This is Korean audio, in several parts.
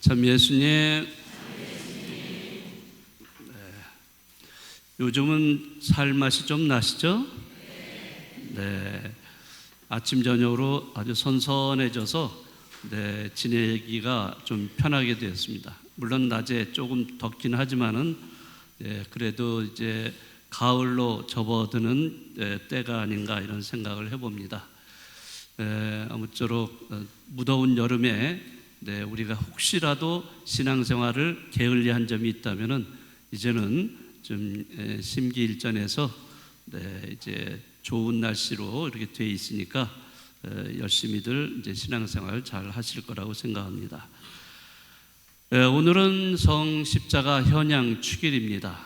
참 예수님, 요즘은 살 맛이 좀 나시죠? 네. 아침 저녁으로 아주 선선해져서 지내기가 좀 편하게 되었습니다. 물론 낮에 조금 덥긴 하지만은 그래도 이제 가을로 접어드는 때가 아닌가 이런 생각을 해봅니다. 아무쪼록 무더운 여름에 우리가 혹시라도 신앙생활을 게을리한 점이 있다면은 이제는 좀 심기일전해서 이제 좋은 날씨로 이렇게 돼 있으니까 열심히들 이제 신앙생활 잘 하실 거라고 생각합니다. 오늘은 성십자가 현양 축일입니다.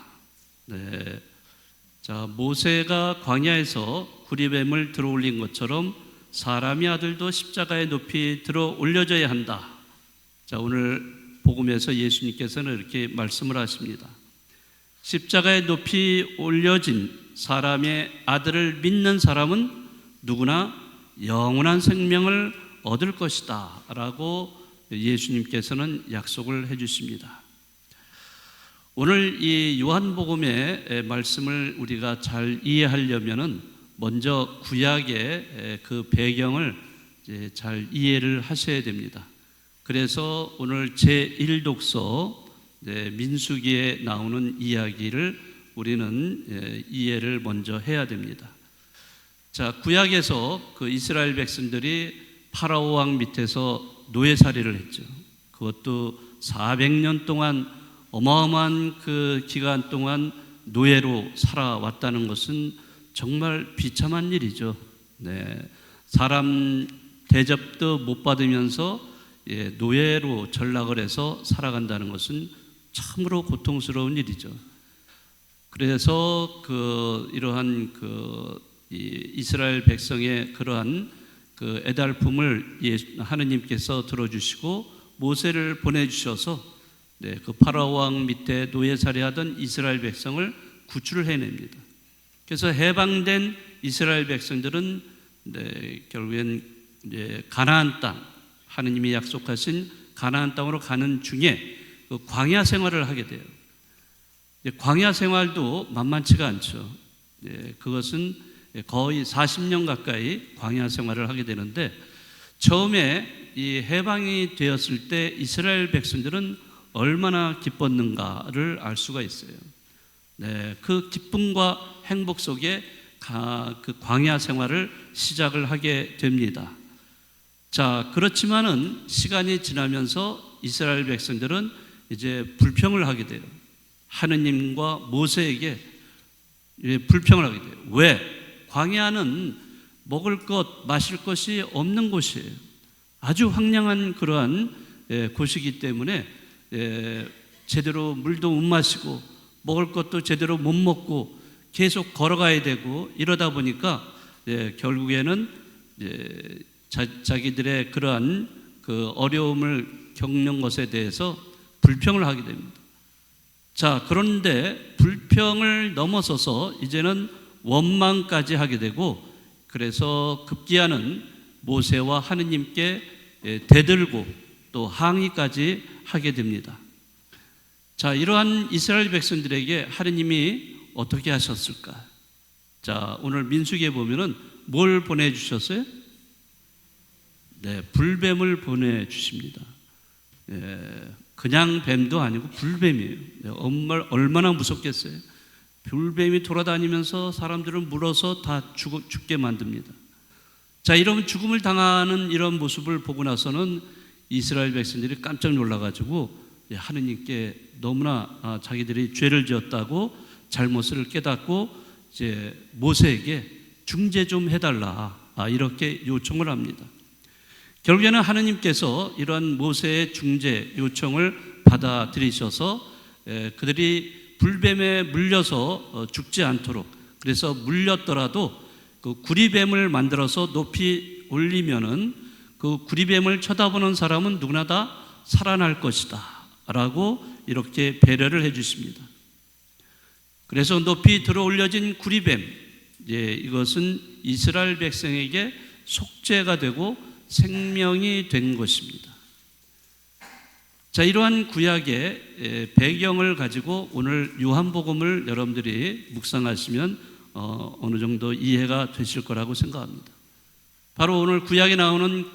자, 모세가 광야에서 구리뱀을 들어 올린 것처럼 사람의 아들도 십자가에 높이 들어 올려져야 한다. 자, 오늘 복음에서 예수님께서는 이렇게 말씀을 하십니다. 십자가에 높이 올려진 사람의 아들을 믿는 사람은 누구나 영원한 생명을 얻을 것이다 라고 예수님께서는 약속을 해주십니다. 오늘 이 요한복음의 말씀을 우리가 잘 이해하려면은 먼저 구약의 그 배경을 잘 이해를 하셔야 됩니다. 그래서 오늘 제1독서 민수기에 나오는 이야기를 우리는 이해를 먼저 해야 됩니다. 자, 구약에서 그 이스라엘 백성들이 파라오 왕 밑에서 노예살이를 했죠. 그것도 400년 동안 어마어마한 그 기간 동안 노예로 살아왔다는 것은 정말 비참한 일이죠. 사람 대접도 못 받으면서 노예로 전락을 해서 살아간다는 것은 참으로 고통스러운 일이죠. 그래서 이러한 이스라엘 백성의 그러한 그 애달픔을 하느님께서 들어주시고 모세를 보내주셔서 그 파라오 왕 밑에 노예살이하던 이스라엘 백성을 구출을 해냅니다. 그래서 해방된 이스라엘 백성들은 결국엔 가나안 땅, 하느님이 약속하신 가나안 땅으로 가는 중에 그 광야 생활을 하게 돼요. 광야 생활도 만만치가 않죠. 그것은 거의 40년 가까이 광야 생활을 하게 되는데, 처음에 이 해방이 되었을 때 이스라엘 백성들은 얼마나 기뻤는가를 알 수가 있어요. 그 기쁨과 행복 속에 그 광야 생활을 시작을 하게 됩니다. 자, 그렇지만은 시간이 지나면서 이스라엘 백성들은 이제 불평을 하게 돼요. 하느님과 모세에게 불평을 하게 돼요. 왜? 광야는 먹을 것, 마실 것이 없는 곳이에요. 아주 황량한 그러한 곳이기 때문에 제대로 물도 못 마시고 먹을 것도 제대로 못 먹고 계속 걸어가야 되고 이러다 보니까 결국에는 자기들의 그러한 그 어려움을 겪는 것에 대해서 불평을 하게 됩니다. 자, 그런데 불평을 넘어서서 이제는 원망까지 하게 되고, 그래서 급기야는 모세와 하느님께 대들고 또 항의까지 하게 됩니다. 자, 이러한 이스라엘 백성들에게 하느님이 어떻게 하셨을까? 자, 오늘 민수기에 보면은 뭘 보내주셨어요? 불뱀을 보내주십니다. 그냥 뱀도 아니고 불뱀이에요. 얼마나 무섭겠어요. 불뱀이 돌아다니면서 사람들을 물어서 다 죽게 만듭니다. 자, 이런 죽음을 당하는 이런 모습을 보고 나서는 이스라엘 백성들이 깜짝 놀라가지고 하느님께 너무나 자기들이 죄를 지었다고 잘못을 깨닫고 이제 모세에게 중재 좀 해달라 이렇게 요청을 합니다. 결국에는 하느님께서 이러한 모세의 중재 요청을 받아들이셔서 그들이 불뱀에 물려서 죽지 않도록, 그래서 물렸더라도 그 구리뱀을 만들어서 높이 올리면은 그 구리뱀을 쳐다보는 사람은 누구나 다 살아날 것이다 라고 이렇게 배려를 해 주십니다. 그래서 높이 들어 올려진 구리뱀, 이것은 이스라엘 백성에게 속죄가 되고 생명이 된 것입니다. 자, 이러한 구약의 배경을 가지고 오늘 요한복음을 여러분들이 묵상하시면 어느 정도 이해가 되실 거라고 생각합니다. 바로 오늘 구약에 나오는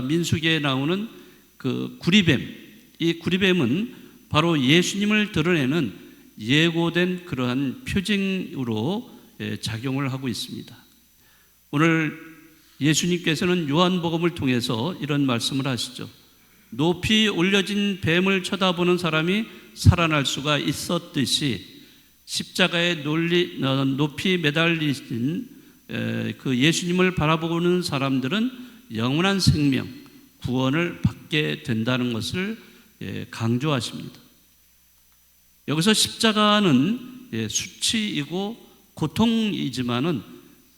민수기에 나오는 그 구리뱀, 이 구리뱀은 바로 예수님을 드러내는 예고된 그러한 표징으로 작용을 하고 있습니다. 오늘 예수님께서는 요한복음을 통해서 이런 말씀을 하시죠. 높이 올려진 뱀을 쳐다보는 사람이 살아날 수가 있었듯이 십자가에 높이 매달리신 그 예수님을 바라보는 사람들은 영원한 생명, 구원을 받게 된다는 것을 강조하십니다. 여기서 십자가는 수치이고 고통이지만은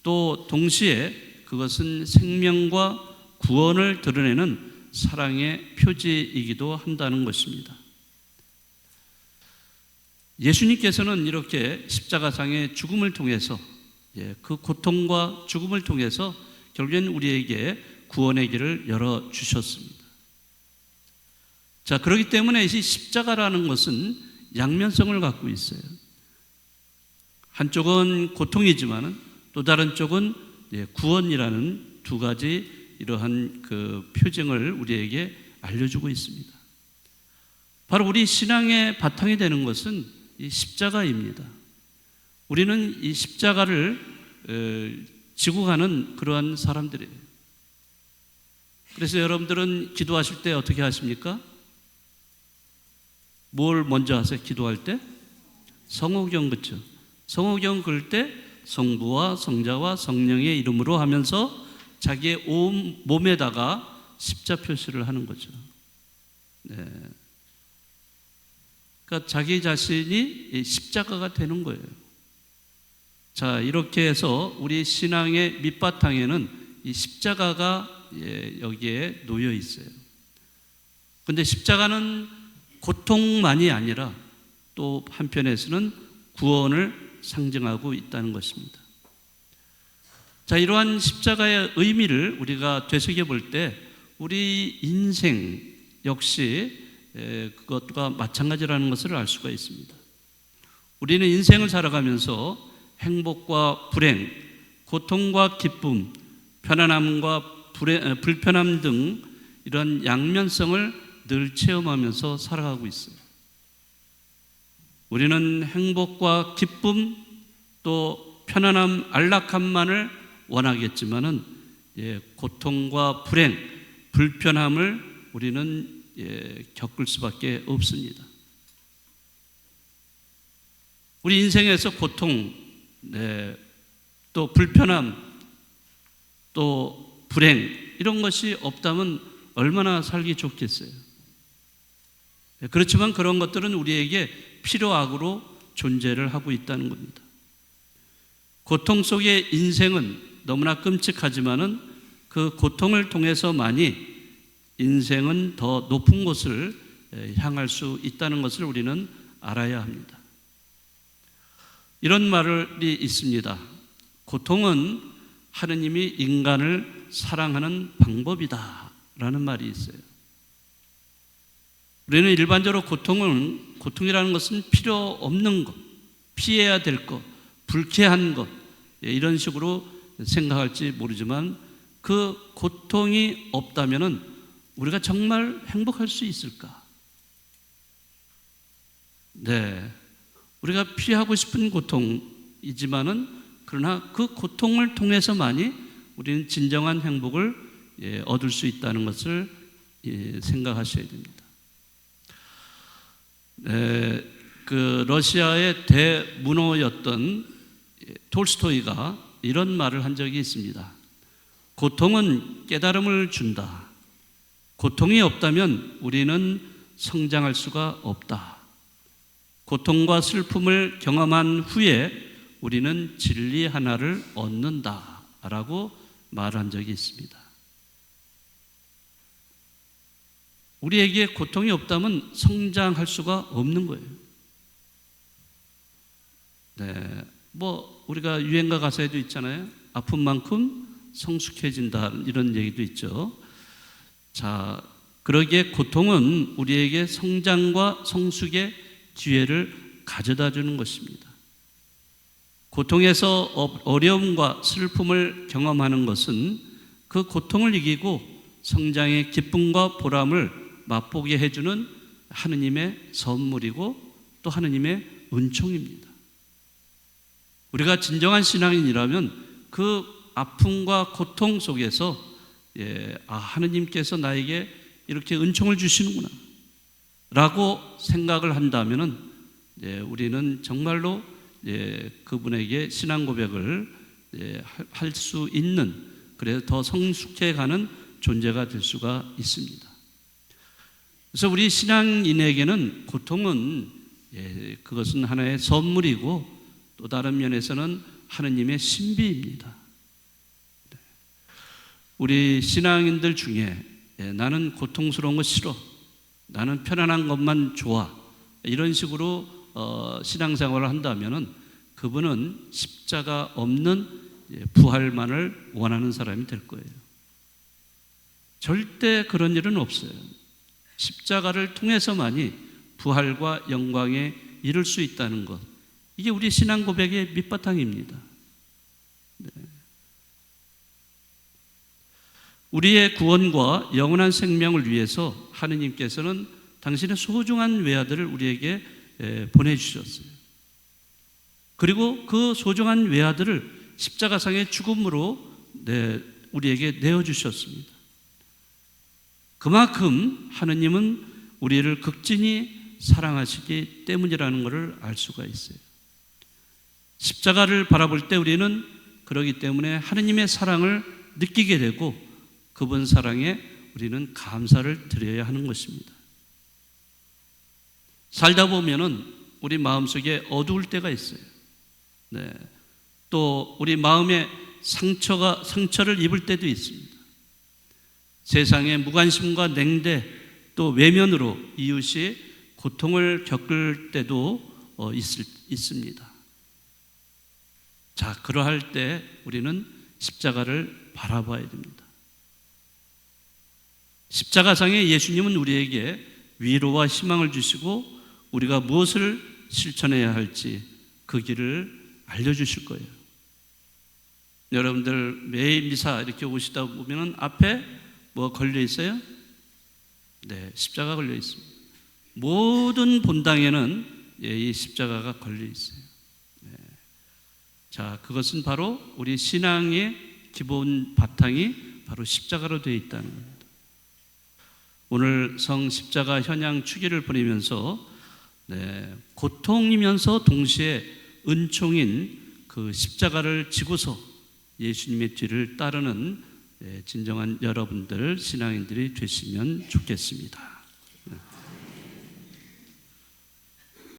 또 동시에 그것은 생명과 구원을 드러내는 사랑의 표지이기도 한다는 것입니다. 예수님께서는 이렇게 십자가상의 죽음을 통해서 그 고통과 죽음을 통해서 결국엔 우리에게 구원의 길을 열어주셨습니다. 자, 그렇기 때문에 이 십자가라는 것은 양면성을 갖고 있어요. 한쪽은 고통이지만은 또 다른 쪽은 구원이라는 두 가지 이러한 그 표징을 우리에게 알려주고 있습니다. 바로 우리 신앙의 바탕이 되는 것은 이 십자가입니다. 우리는 이 십자가를 지고 가는 그러한 사람들이에요. 그래서 여러분들은 기도하실 때 어떻게 하십니까? 뭘 먼저 하세요? 기도할 때? 성호경, 그렇죠? 성호경 그럴 때 성부와 성자와 성령의 이름으로 하면서 자기의 온 몸에다가 십자 표시를 하는 거죠. 네. 그러니까 자기 자신이 십자가가 되는 거예요. 자, 이렇게 해서 우리 신앙의 밑바탕에는 이 십자가가 여기에 놓여 있어요. 그런데 십자가는 고통만이 아니라 또 한편에서는 구원을 상징하고 있다는 것입니다. 자, 이러한 십자가의 의미를 우리가 되새겨 볼 때 우리 인생 역시 그것과 마찬가지라는 것을 알 수가 있습니다. 우리는 인생을 살아가면서 행복과 불행, 고통과 기쁨, 편안함과 불편함 등 이런 양면성을 늘 체험하면서 살아가고 있어요. 우리는 행복과 기쁨 또 편안함, 안락함만을 원하겠지만은 고통과 불행, 불편함을 우리는 겪을 수밖에 없습니다. 우리 인생에서 고통, 또 불편함, 또 불행 이런 것이 없다면 얼마나 살기 좋겠어요. 그렇지만 그런 것들은 우리에게 필요악으로 존재를 하고 있다는 겁니다. 고통 속의 인생은 너무나 끔찍하지만은 그 고통을 통해서만이 인생은 더 높은 곳을 향할 수 있다는 것을 우리는 알아야 합니다. 이런 말이 있습니다. 고통은 하느님이 인간을 사랑하는 방법이다 라는 말이 있어요. 우리는 일반적으로 고통이라는 것은 필요 없는 것, 피해야 될 것, 불쾌한 것 이런 식으로 생각할지 모르지만 그 고통이 없다면은 우리가 정말 행복할 수 있을까? 네, 우리가 피하고 싶은 고통이지만은 그러나 그 고통을 통해서만이 우리는 진정한 행복을 얻을 수 있다는 것을 생각하셔야 됩니다. 그 러시아의 대문호였던 톨스토이가 이런 말을 한 적이 있습니다. 고통은 깨달음을 준다. 고통이 없다면 우리는 성장할 수가 없다. 고통과 슬픔을 경험한 후에 우리는 진리 하나를 얻는다 라고 말한 적이 있습니다. 우리에게 고통이 없다면 성장할 수가 없는 거예요. 네, 우리가 유행가 가사에도 있잖아요. 아픈 만큼 성숙해진다 이런 얘기도 있죠. 자, 그러기에 고통은 우리에게 성장과 성숙의 기회를 가져다 주는 것입니다. 고통에서 어려움과 슬픔을 경험하는 것은 그 고통을 이기고 성장의 기쁨과 보람을 맛보게 해주는 하느님의 선물이고 또 하느님의 은총입니다. 우리가 진정한 신앙인이라면 그 아픔과 고통 속에서 하느님께서 나에게 이렇게 은총을 주시는구나 라고 생각을 한다면 우리는 정말로 그분에게 신앙 고백을 할 수 있는, 그래서 더 성숙해가는 존재가 될 수가 있습니다. 그래서 우리 신앙인에게는 고통은 그것은 하나의 선물이고 또 다른 면에서는 하느님의 신비입니다. 우리 신앙인들 중에 나는 고통스러운 거 싫어, 나는 편안한 것만 좋아, 이런 식으로 신앙생활을 한다면 그분은 십자가 없는 부활만을 원하는 사람이 될 거예요. 절대 그런 일은 없어요. 십자가를 통해서만이 부활과 영광에 이를 수 있다는 것, 이게 우리 신앙 고백의 밑바탕입니다. 우리의 구원과 영원한 생명을 위해서 하느님께서는 당신의 소중한 외아들을 우리에게 보내주셨어요. 그리고 그 소중한 외아들을 십자가상의 죽음으로 우리에게 내어주셨습니다. 그만큼 하느님은 우리를 극진히 사랑하시기 때문이라는 것을 알 수가 있어요. 십자가를 바라볼 때 우리는 그러기 때문에 하느님의 사랑을 느끼게 되고 그분 사랑에 우리는 감사를 드려야 하는 것입니다. 살다 보면은 우리 마음속에 어두울 때가 있어요. 또 우리 마음에 상처를 입을 때도 있습니다. 세상의 무관심과 냉대 또 외면으로 이웃이 고통을 겪을 때도 있습니다. 자, 그러할 때 우리는 십자가를 바라봐야 됩니다. 십자가상의 예수님은 우리에게 위로와 희망을 주시고 우리가 무엇을 실천해야 할지 그 길을 알려주실 거예요. 여러분들 매일 미사 이렇게 오시다 보면 앞에 뭐 걸려 있어요? 네, 십자가 걸려 있습니다. 모든 본당에는 이 십자가가 걸려 있어요. 자, 그것은 바로 우리 신앙의 기본 바탕이 바로 십자가로 되어 있다는 겁니다. 오늘 성 십자가 현양 축일을 보내면서 고통이면서 동시에 은총인 그 십자가를 지고서 예수님의 뒤를 따르는 진정한 여러분들 신앙인들이 되시면 좋겠습니다.